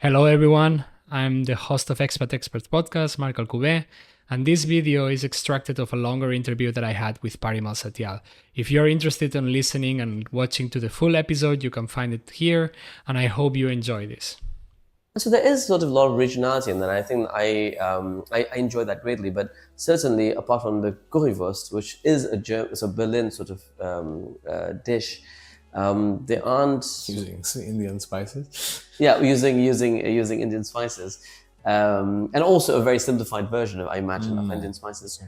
Hello everyone, I'm the host of EXPAT EXPERTS podcast, Marc Alcubé, and this video is extracted of a longer interview that I had with Parimal Satyal. If you're interested in listening and watching to the full episode, you can find it here, and I hope you enjoy this. So there is sort of a lot of originality in that. I think I enjoy that greatly. But certainly, apart from the currywurst, which is it's a Berlin sort of dish, there aren't using Indian spices. Yeah, using Indian spices, and also a very simplified version of, I imagine, of Indian spices. Yeah.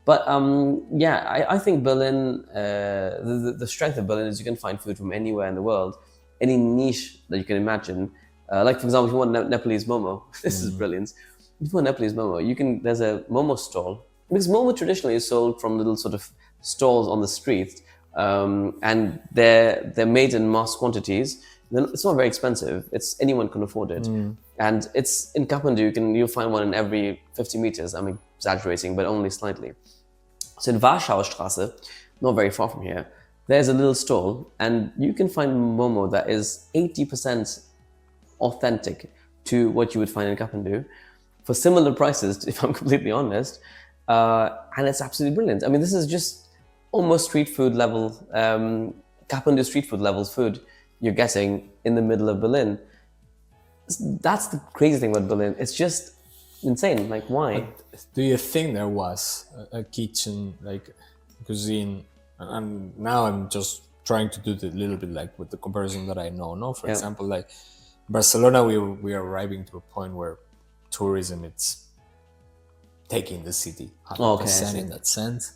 But I think Berlin, the strength of Berlin is you can find food from anywhere in the world, any niche that you can imagine. Like, for example, if you want Nepalese Momo, this is brilliant. If you want Nepalese Momo, there's a Momo stall. Because Momo traditionally is sold from little sort of stalls on the street, and they're made in mass quantities. It's not very expensive. Anyone can afford it. And it's in Kathmandu, you'll find one in every 50 meters. I'm exaggerating, but only slightly. So in Warschauer Straße, not very far from here, there's a little stall, and you can find Momo that is 80% authentic to what you would find in Kathmandu for similar prices, if I'm completely honest. And it's absolutely brilliant. I mean, this is just almost street food level, Kathmandu street food level food you're getting in the middle of Berlin. That's the crazy thing about Berlin. It's just insane. Like, why? But do you think there was a kitchen, like cuisine? And now I'm just trying to do the little bit like with the comparison that I know. No, for example, like Barcelona, we are arriving to a point where tourism it's taking the city 100% in that sense.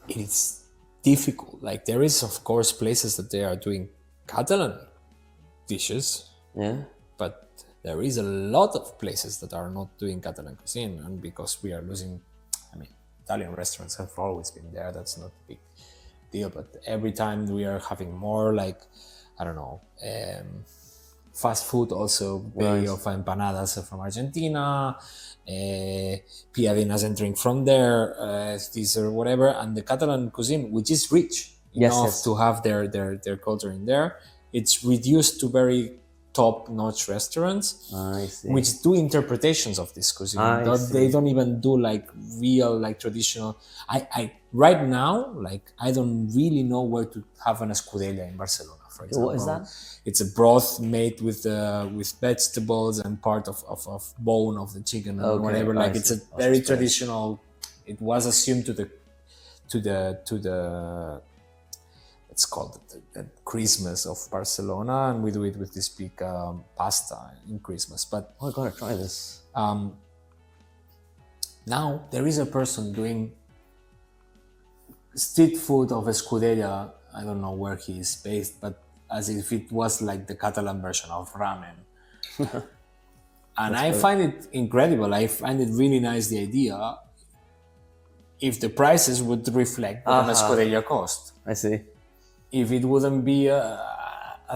It is difficult. Like, there is of course places that they are doing Catalan dishes, but there is a lot of places that are not doing Catalan cuisine, and because we are losing, I mean, Italian restaurants have always been there, that's not a big deal, but every time we are having more like, I don't know, fast food also, way of empanadas from Argentina, piadinas entering from there, these or whatever, and the Catalan cuisine, which is rich enough to have their culture in there, it's reduced to very top-notch restaurants, which do interpretations of this cuisine. They don't even do like real, like traditional. I right now, like, I don't really know where to have an escudella in Barcelona, for example. What is that? It's a broth made with vegetables and part of bone of the chicken or whatever. Like, it's a very traditional. It was assumed to the it's called the Christmas of Barcelona, and we do it with this big pasta in Christmas. But I gotta try this. Now there is a person doing street food of escudella. I don't know where he is based, but as if it was like the Catalan version of ramen. And I find it incredible. I find it really nice, the idea, if the prices would reflect what an escudella cost. I see. If it wouldn't be a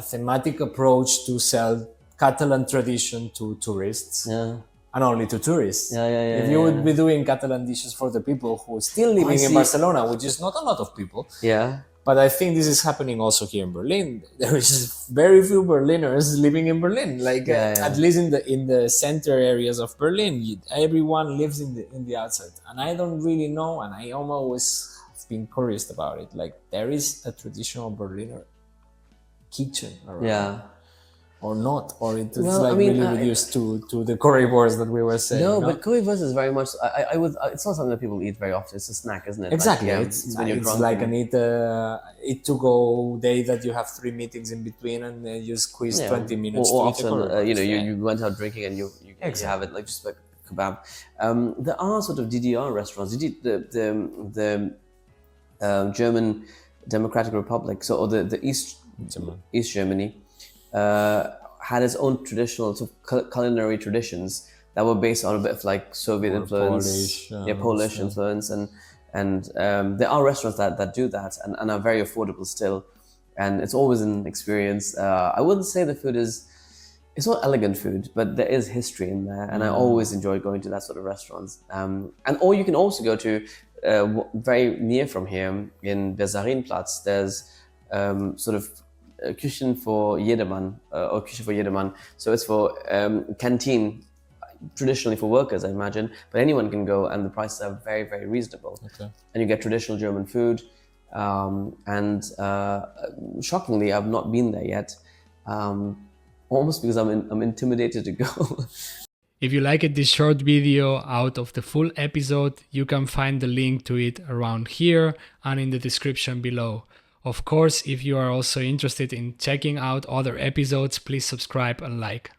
thematic approach to sell Catalan tradition to tourists, and only to tourists. If you would be doing Catalan dishes for the people who are still living in Barcelona, which is not a lot of people. But I think this is happening also here in Berlin. There is very few Berliners living in Berlin. Like, at least in the center areas of Berlin, everyone lives in the outside. And I don't really know, and I always been curious about it. Like, there is a traditional Berliner kitchen around, or not, or it's really reduced to the currywurst that we were saying. No, but currywurst is very much. It's not something that people eat very often. It's a snack, isn't it? Exactly. Like, it's like an eat to go day that you have 3 meetings in between, and you squeeze 20 minutes. Or often, you went out drinking and you have it like just like kebab. There are sort of DDR restaurants. The German Democratic Republic, or the East Germany, had its own traditional sort of culinary traditions that were based on a bit of like Soviet influence, Polish influence, and there are restaurants that do that and are very affordable still, and it's always an experience. I wouldn't say the food it's not elegant food, but there is history in there, and I always enjoy going to that sort of restaurants. Or you can also go to very near from here in Besarinplatz. There's sort of Küchen for Jedermann, or Küche for Jedermann. So it's for canteen, traditionally for workers, I imagine, but anyone can go, and the prices are very, very reasonable. Okay. And you get traditional German food. And shockingly, I've not been there yet, almost because I'm intimidated to go. If you liked this short video out of the full episode, you can find the link to it around here and in the description below. Of course, if you are also interested in checking out other episodes, please subscribe and like.